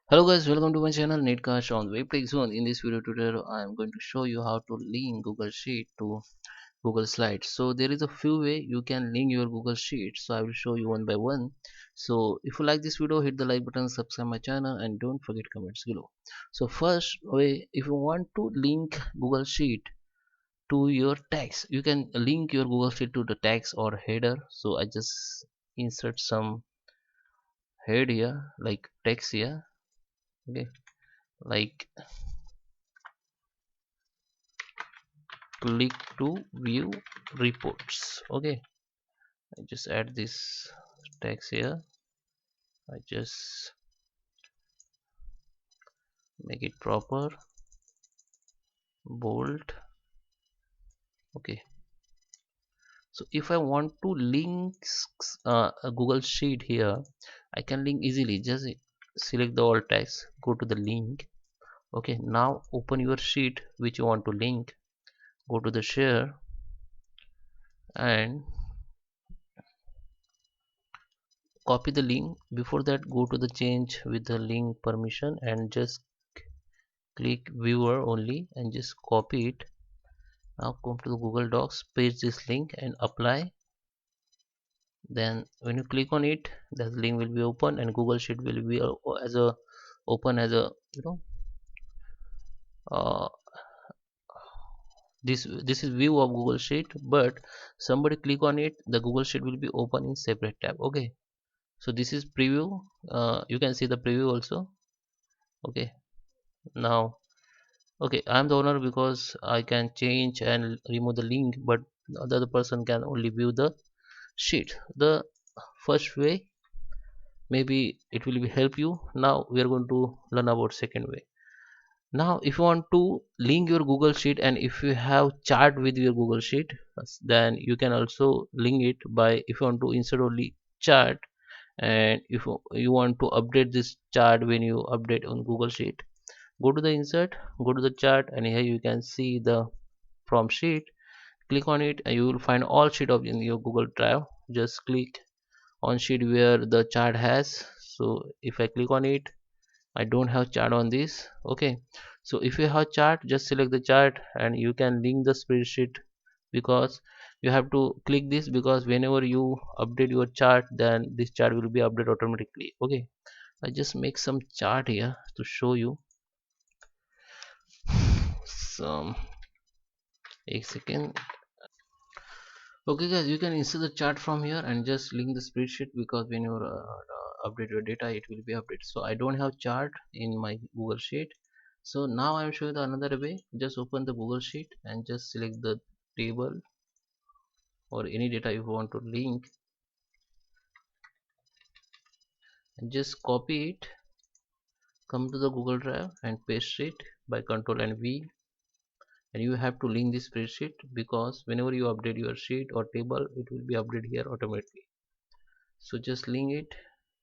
Hello guys, welcome to my channel Netcast on Webtex Zone. In this video tutorial, I am going to show you how to link Google Sheet to Google Slides. So there is a few way you can link your Google Sheet. So I will show you one by one. So if you like this video, hit the like button, subscribe my channel, and don't forget comments below. So first way, if you want to link Google Sheet to your text, you can link your Google Sheet to the text or header. So I just insert some head here, like text here. Okay, like click to view reports. Okay, I just add this text here. I just make it proper, bold. Okay, so if I want to link a Google Sheet here, I can link easily. Just select the alt text, go to the link. Okay, now open your sheet which you want to link, go to the share, and copy the link. Before that, go to the change with the link permission and just click viewer only and just copy it. Now come to the Google Docs, paste this link and apply. Then when you click on it, the link will be open and Google Sheet will be as a open as a uh, this is view of Google Sheet, but somebody click on it, the Google Sheet will be open in separate tab. Okay, so this is preview. You can see the preview also. Okay, now okay, I'm the owner because I can change and remove the link, but the other person can only view the sheet. The first way, maybe it will be help you. Now we are going to learn about second way. Now if you want to link your Google Sheet and if you have chart with your Google Sheet, then you can also link it by, if you want to insert only chart, and if you want to update this chart when you update on Google Sheet, go to the insert, go to the chart, and here you can see the from sheet. Click on it and you will find all sheet of in your Google Drive. Just click on sheet where the chart has. So if I click on it, I don't have chart on this. Okay, so if you have chart, just select the chart and you can link the spreadsheet, because you have to click this, because whenever you update your chart, then this chart will be updated automatically. Okay, I just make some chart here to show you some. A second. Okay guys, you can insert the chart from here and just link the spreadsheet, because when you update your data, it will be updated. So I don't have chart in my Google Sheet. So now I'm showing the another way. Just open the Google Sheet and just select the table or any data you want to link, and just copy it, come to the Google Drive and paste it by Control and V. And you have to link this spreadsheet, because whenever you update your sheet or table, it will be updated here automatically. So just link it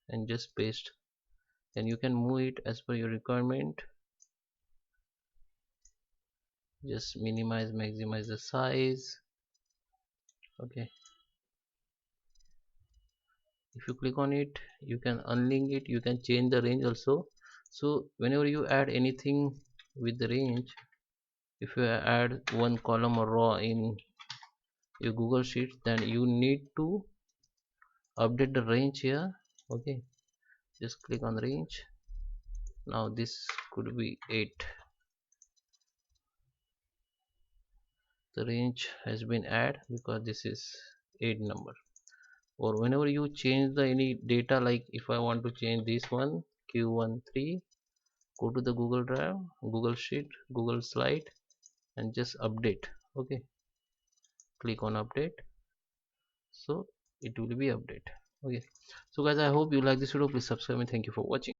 and just paste. Then you can move it as per your requirement. Just minimize, maximize the size. Okay, if you click on it, you can unlink it, you can change the range also. So whenever you add anything with the range, if you add one column or row in your Google Sheet, then you need to update the range here. Okay, just click on range. Now this could be 8. The range has been added because this is 8 number. Or whenever you change the any data, like if I want to change this one Q13, go to the Google Drive, Google Sheet, Google Slide, and just update. Okay, click on update, so it will be update. Okay, so guys, I hope you like this video. Please subscribe and thank you for watching.